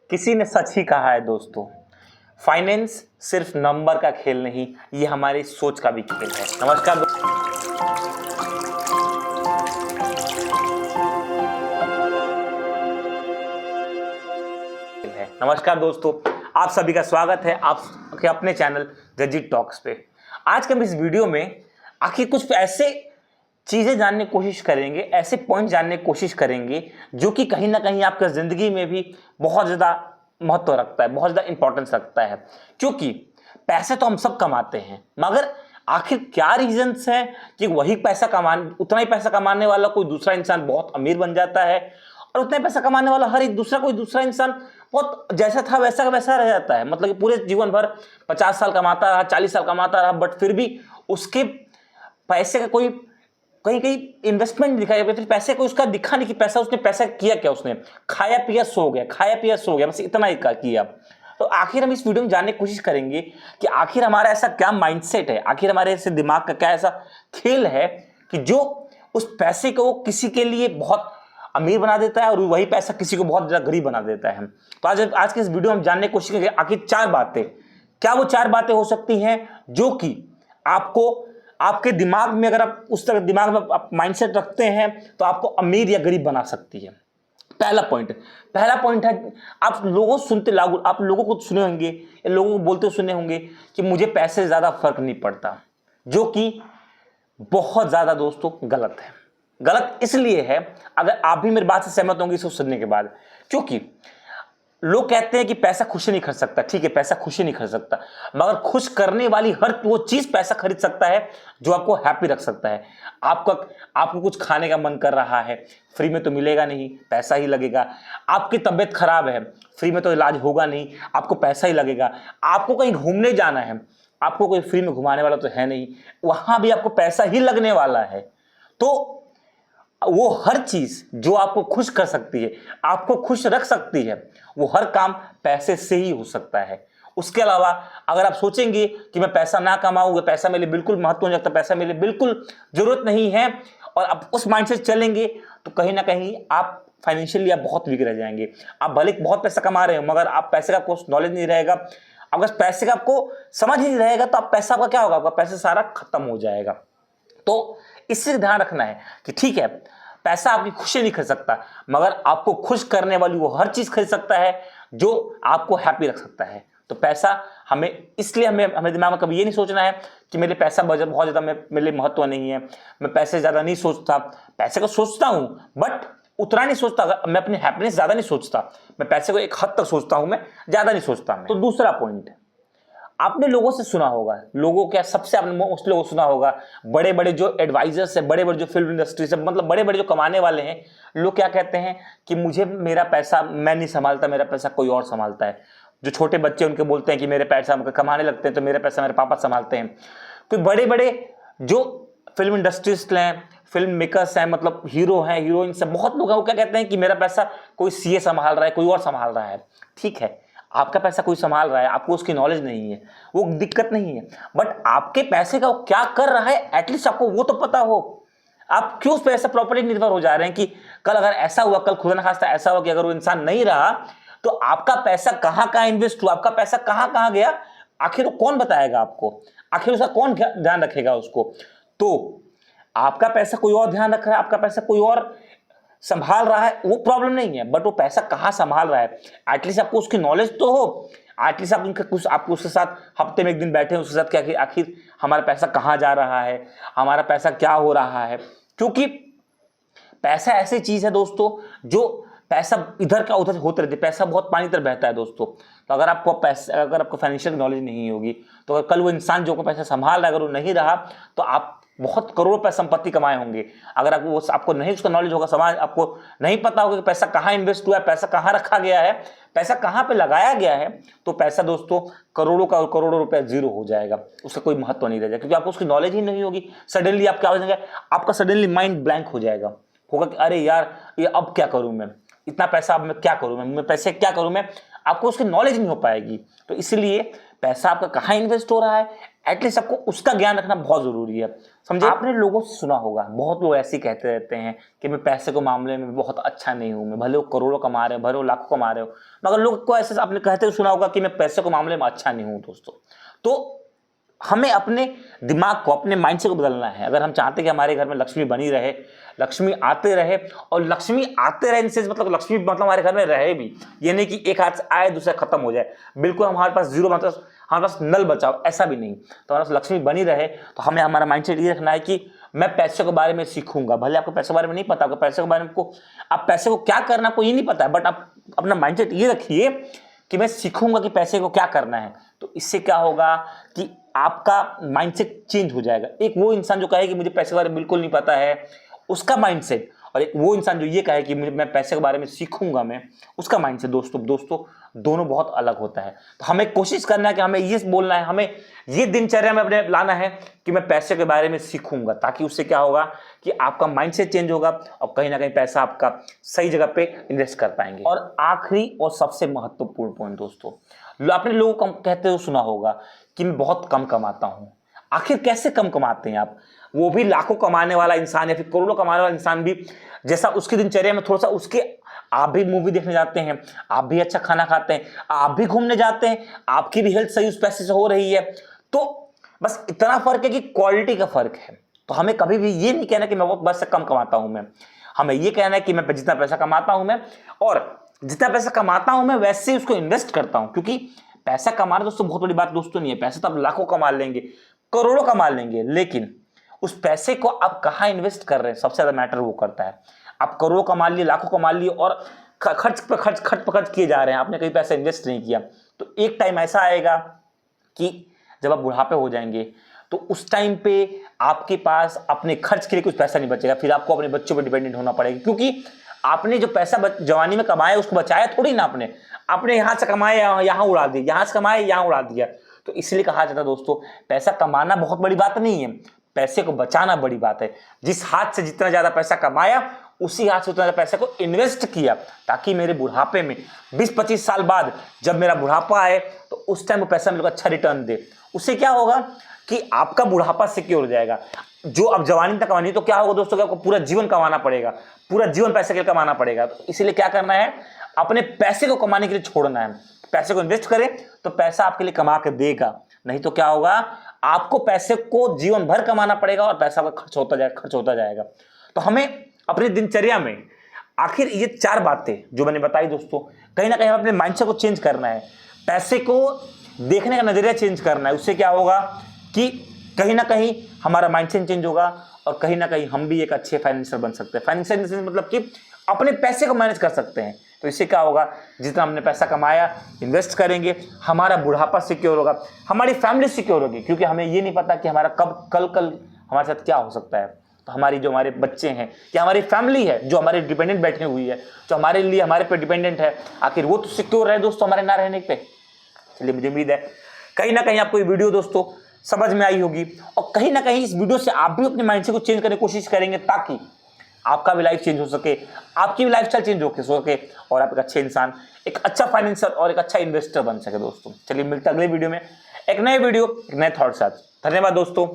किसी ने सच ही कहा है दोस्तों, फाइनेंस सिर्फ नंबर का खेल नहीं, ये हमारी सोच का भी खेल है। नमस्कार दोस्तों, आप सभी का स्वागत है आपके अपने चैनल जजीत टॉक्स पे। आज के हम इस वीडियो में आखिर कुछ ऐसे चीज़ें जानने की कोशिश करेंगे, ऐसे पॉइंट जानने की कोशिश करेंगे जो कि कहीं ना कहीं आपकी ज़िंदगी में भी बहुत ज़्यादा महत्व रखता है, बहुत ज़्यादा इंपॉर्टेंस रखता है। क्योंकि पैसे तो हम सब कमाते हैं, मगर आखिर क्या रीजंस है कि वही उतना ही पैसा कमाने वाला कोई दूसरा इंसान बहुत अमीर बन जाता है और उतना ही पैसा कमाने वाला कोई दूसरा इंसान बहुत जैसा था वैसा का वैसा रह जाता है। मतलब कि पूरे जीवन भर 50 साल कमाता रहा, 40 साल कमाता रहा, बट फिर भी उसके पैसे का कोई कहीं कहीं इन्वेस्टमेंट दिखाई, फिर पैसे को उसका दिखा नहीं कि उसने पैसा किया क्या, उसने खाया पिया सो गया, बस इतना ही किया। तो आखिर हम इस वीडियो में जानने की कोशिश करेंगे कि आखिर हमारा ऐसा क्या माइंडसेट है, आखिर हमारे ऐसे दिमाग का क्या ऐसा खेल है कि जो उस पैसे को किसी के लिए बहुत अमीर बना देता है और वही पैसा किसी को बहुत ज्यादा गरीब बना देता है। तो आज के इस वीडियो में हम जानने की कोशिश करेंगे आखिर 4 बातें, क्या वो 4 बातें हो सकती हैं जो कि आपको आपके दिमाग में, अगर आप उस तरह दिमाग में आप माइंडसेट रखते हैं तो आपको अमीर या गरीब बना सकती है। पहला पॉइंट है, आप लोगों को सुने होंगे, लोगों को बोलते सुने होंगे कि मुझे पैसे से ज्यादा फर्क नहीं पड़ता, जो कि बहुत ज्यादा दोस्तों गलत है। गलत इसलिए है, अगर आप भी मेरी बात से सहमत होंगे इसको सुनने के बाद, क्योंकि लोग कहते हैं कि पैसा खुशी नहीं खरीद सकता। ठीक है, पैसा खुशी नहीं खरीद सकता, मगर खुश करने वाली हर वो चीज पैसा खरीद सकता है जो आपको हैप्पी रख सकता है। आपको कुछ खाने का मन कर रहा है, फ्री में तो मिलेगा नहीं, पैसा ही लगेगा। आपकी तबीयत खराब है, फ्री में तो इलाज होगा नहीं, आपको पैसा ही लगेगा। आपको कहीं घूमने जाना है, आपको कोई फ्री में घुमाने वाला तो है नहीं, वहां भी आपको पैसा ही लगने वाला है। तो वो हर चीज जो आपको खुश कर सकती है, आपको खुश रख सकती है, वो हर काम पैसे से ही हो सकता है। उसके अलावा अगर आप सोचेंगे कि मैं पैसा ना कमाऊंगा, पैसा मेरे लिए बिल्कुल महत्व नहीं रखता, पैसा मेरे लिए बिल्कुल जरूरत नहीं है, और आप उस माइंड से चलेंगे तो कहीं ना कहीं आप फाइनेंशियली आप बहुत वीक रह जाएंगे। आप भले बहुत पैसा कमा रहे हो, मगर आप पैसे का आपको नॉलेज नहीं रहेगा, अगर पैसे का आपको समझ ही नहीं रहेगा तो आप पैसा का क्या होगा, आपका पैसा सारा खत्म हो जाएगा। तो इससे ध्यान रखना है कि ठीक है, पैसा आपकी खुशी नहीं खरीद सकता, मगर आपको खुश करने वाली वो हर चीज खरीद सकता है जो आपको हैप्पी रख सकता है। तो पैसा हमें दिमाग में कभी ये नहीं सोचना है कि मेरे पैसा बजट बहुत ज्यादा मेरे लिए महत्व नहीं है, मैं पैसे ज्यादा नहीं सोचता। पैसे को सोचता हूं, बट उतना नहीं सोचता, मैं अपनी हैप्पीनेस ज्यादा नहीं सोचता, मैं पैसे को एक हद तक सोचता हूं, मैं ज्यादा नहीं सोचता। तो दूसरा पॉइंट, आपने लोगों से सुना होगा, आपने मोस्ट लोगों सुना होगा, बड़े बड़े जो एडवाइजर्स है, बड़े बड़े जो फिल्म इंडस्ट्री से, मतलब बड़े बड़े जो कमाने वाले हैं, लोग क्या कहते हैं कि मेरा पैसा मैं नहीं संभालता, मेरा पैसा कोई और संभालता है। जो छोटे बच्चे उनके बोलते हैं कि मेरे पैसा कमाने लगते हैं तो मेरा पैसा मेरे पापा संभालते हैं। कोई बड़े बड़े जो फिल्म इंडस्ट्रिस्ट हैं, फिल्म मेकर्स हैं, मतलब हीरो हैं, हीरोइन से बहुत लोग हैं, वो क्या कहते हैं कि मेरा पैसा कोई सीए संभाल रहा है, कोई और संभाल रहा है। ठीक है, आपका पैसा कोई संभाल रहा है, आपको उसकी नॉलेज नहीं है, वो दिक्कत नहीं है, बट आपके पैसे का वो क्या कर रहा है एटलीस्ट आपको वो तो पता हो। आप क्यों उस पर ऐसा प्रॉपर्ली निर्भर हो जा रहे हैं कि कल अगर ऐसा हुआ, कल खुदा न खास्ता ऐसा हुआ कि अगर वो इंसान नहीं रहा तो आपका पैसा कहां कहां इन्वेस्ट हुआ, आपका पैसा कहां कहां गया, आखिर वो कौन बताएगा आपको, आखिर उसका कौन ध्यान रखेगा उसको। तो आपका पैसा कोई और ध्यान रख रहा है, आपका पैसा कोई और संभाल रहा है, वो प्रॉब्लम नहीं है, बट वो पैसा कहां संभाल रहा है एटलीस्ट आपको उसकी नॉलेज तो हो। एटलीस्ट आप उसके साथ हफ्ते में एक दिन बैठे, उसके साथ क्या आखिर हमारा पैसा कहां जा रहा है, हमारा पैसा क्या हो रहा है। क्योंकि पैसा ऐसी चीज है दोस्तों, जो पैसा इधर का उधर होते रहते, पैसा बहुत पानी तरह बहता है दोस्तों। तो अगर आपको फाइनेंशियल नॉलेज नहीं होगी, तो अगर कल वो इंसान जो पैसा संभाल रहा है अगर वो नहीं रहा, तो आप बहुत करोड़ों रुपए संपत्ति कमाए होंगे। अगर आपको नहीं उसका नॉलेज होगा, समाज आपको नहीं पता होगा कि पैसा कहाँ इन्वेस्ट हुआ है, पैसा कहाँ रखा गया है, पैसा कहाँ पे लगाया गया है, तो पैसा दोस्तों करोड़ों रुपए जीरो हो जाएगा, उसका कोई महत्व नहीं रहेगा, क्योंकि आपको उसकी नॉलेज ही नहीं होगी। सडनली आप क्या हो जाएगा, आपका सडनली माइंड ब्लैंक हो जाएगा, होगा कि अरे यार ये अब क्या करूं मैं, इतना पैसा अब मैं क्या करूं, मैं पैसे क्या करूं मैं, आपको उसकी नॉलेज नहीं हो पाएगी। तो इसलिए पैसा आपका कहाँ इन्वेस्ट हो रहा है एटलीस्ट आपको उसका ज्ञान रखना बहुत जरूरी है, समझे। आपने लोगों से सुना होगा, बहुत लोग ऐसे ही कहते रहते हैं कि मैं पैसे के मामले में बहुत अच्छा नहीं हूं, मैं भले वो करोड़ों कमा रहे हो, भले वो लाखों कमा रहे हो, मगर लोग को ऐसे आपने कहते हुए सुना होगा कि मैं पैसे के मामले में अच्छा नहीं हूं दोस्तों। तो हमें अपने दिमाग को, अपने माइंडसेट को बदलना है। अगर हम चाहते हैं कि हमारे घर में लक्ष्मी बनी रहे, लक्ष्मी आते रहे, और लक्ष्मी आते रहे इनसे मतलब लक्ष्मी मतलब हमारे घर में रहे भी, ये नहीं कि एक हाथ से आए दूसरा खत्म हो जाए, बिल्कुल हमारे पास जीरो मतलब हमारे पास नल बचाओ, ऐसा भी नहीं। तो हमारे पास लक्ष्मी बनी रहे तो हमें हमारा माइंडसेट ये रखना है कि मैं पैसे के बारे में सीखूंगा। भले आपको पैसे के बारे में नहीं पता, आपको पैसे के बारे में आप पैसे को क्या करना आपको ये नहीं पता है, बट आप अपना माइंडसेट ये रखिए कि मैं सीखूंगा कि पैसे को क्या करना है। तो इससे क्या होगा कि आपका माइंडसेट चेंज हो जाएगा। एक वो इंसान जो कहे कि मुझे पैसे के बारे में बिल्कुल नहीं पता है, उसका माइंडसेट, और एक वो इंसान जो ये कहे कि मैं पैसे के बारे में सीखूंगा, मैं उसका माइंडसेट दोस्तों दोनों बहुत अलग होता है। तो हमें कोशिश करना है कि हमें ये बोलना है, हमें ये दिनचर्या में अपने लाना है कि मैं पैसे के बारे में सीखूंगा, ताकि उससे क्या होगा कि आपका माइंडसेट चेंज होगा और कहीं ना कहीं पैसा आपका सही जगह पे इन्वेस्ट कर पाएंगे। और आखिरी और सबसे महत्वपूर्ण पॉइंट दोस्तों, आपने लोगों को कहते हुए सुना होगा कि मैं बहुत कम कमाता हूं। आखिर कैसे कम कमाते हैं आप? वो भी लाखों कमाने वाला इंसान या फिर करोड़ों कमाने वाला इंसान भी, जैसा उसकी दिनचर्या में थोड़ा सा उसके, आप भी मूवी देखने जाते हैं, आप भी अच्छा खाना खाते हैं, आप भी घूमने जाते हैं, आपकी भी हेल्थ सही उस पैसे से हो रही है। तो बस इतना फर्क है कि क्वालिटी का फर्क है। तो हमें कभी भी ये नहीं कहना कि मैं बहुत बस से कम कमाता हूं। मैं हमें ये कहना है कि मैं जितना पैसा कमाता हूं मैं, और जितना पैसा कमाता हूं मैं वैसे ही उसको इन्वेस्ट करता हूं। क्योंकि पैसा कमाना दोस्तों बहुत बड़ी बात दोस्तों नहीं है। पैसा तो आप लाखों कमा लेंगे, करोड़ों कमा लेंगे, लेकिन उस पैसे को आप कहां इन्वेस्ट कर रहे हैं सबसे ज्यादा मैटर वो करता है। आप करोड़ों कमा लिए, लाखों कमा लिए और खर्च पे खर्च किए जा रहे हैं, आपने कहीं पैसा इन्वेस्ट नहीं किया। तो एक टाइम ऐसा आएगा कि जब आप बुढ़ापे हो जाएंगे तो उस टाइम पे आपके पास अपने खर्च के लिए कुछ पैसा नहीं बचेगा, फिर आपको अपने बच्चों पर डिपेंडेंट होना पड़ेगा। क्योंकि आपने जो पैसा जवानी में कमाया उसको बचाया थोड़ी ना, आपने यहां से कमाया यहां उड़ा दिया, यहां से कमाया यहां उड़ा दिया। तो इसलिए कहा जाता है दोस्तों, पैसा कमाना बहुत बड़ी बात नहीं है, पैसे को बचाना बड़ी बात है। जिस हाथ से जितना ज्यादा पैसा कमाया उसी हाथ से उतना ज्यादा पैसे को इन्वेस्ट किया, ताकि मेरे बुढ़ापे में 20-25 साल बाद जब मेरा बुढ़ापा आए तो उस टाइम वो पैसा मेरे को अच्छा रिटर्न दे। उससे क्या होगा कि आपका बुढ़ापा सिक्योर हो जाएगा। जो अब जवानी तक कमानी तो क्या होगा दोस्तों, आपको पूरा जीवन कमाना पड़ेगा, पूरा जीवन पैसे के लिए कमाना पड़ेगा। तो इसीलिए क्या करना है, अपने पैसे को कमाने के लिए छोड़ना है। पैसे को इन्वेस्ट करें तो पैसा आपके लिए कमा के देगा, नहीं तो क्या होगा, आपको पैसे को जीवन भर कमाना पड़ेगा और पैसा का खर्च होता जाएगा। तो हमें अपनी दिनचर्या में आखिर ये 4 बातें जो मैंने बताई दोस्तों, कहीं ना कहीं अपने माइंडसेट को चेंज करना है, पैसे को देखने का नजरिया चेंज करना है। उससे क्या होगा कि कहीं ना कहीं हमारा माइंडसेट चेंज होगा और कहीं ना कहीं हम भी एक अच्छे फाइनेंसर बन सकते हैं। फाइनेंशियल मतलब कि अपने पैसे को मैनेज कर सकते हैं। तो इससे क्या होगा, जितना हमने पैसा कमाया इन्वेस्ट करेंगे, हमारा बुढ़ापा सिक्योर होगा, हमारी फैमिली सिक्योर होगी। क्योंकि हमें ये नहीं पता कि हमारा कब कल हमारे साथ क्या हो सकता है। तो हमारी जो हमारे बच्चे हैं या हमारी फैमिली है जो हमारे डिपेंडेंट बैठी हुई है, जो हमारे लिए हमारे पे डिपेंडेंट है, आखिर वो तो सिक्योर रहे दोस्तों हमारे ना रहने पे। चलिए, मुझे उम्मीद है कहीं ना कहीं आपको ये वीडियो दोस्तों समझ में आई होगी, और कहीं ना कहीं इस वीडियो से आप भी अपने माइंडसेट को चेंज करने की कोशिश करेंगे, ताकि आपका भी लाइफ चेंज हो सके, आपकी भी लाइफस्टाइल चेंज हो सके, और आप एक अच्छे इंसान, एक अच्छा फाइनेंसर और एक अच्छा इन्वेस्टर बन सके दोस्तों। चलिए, मिलते हैं अगले वीडियो में एक नए वीडियो, एक नए थॉट साथ। धन्यवाद दोस्तों।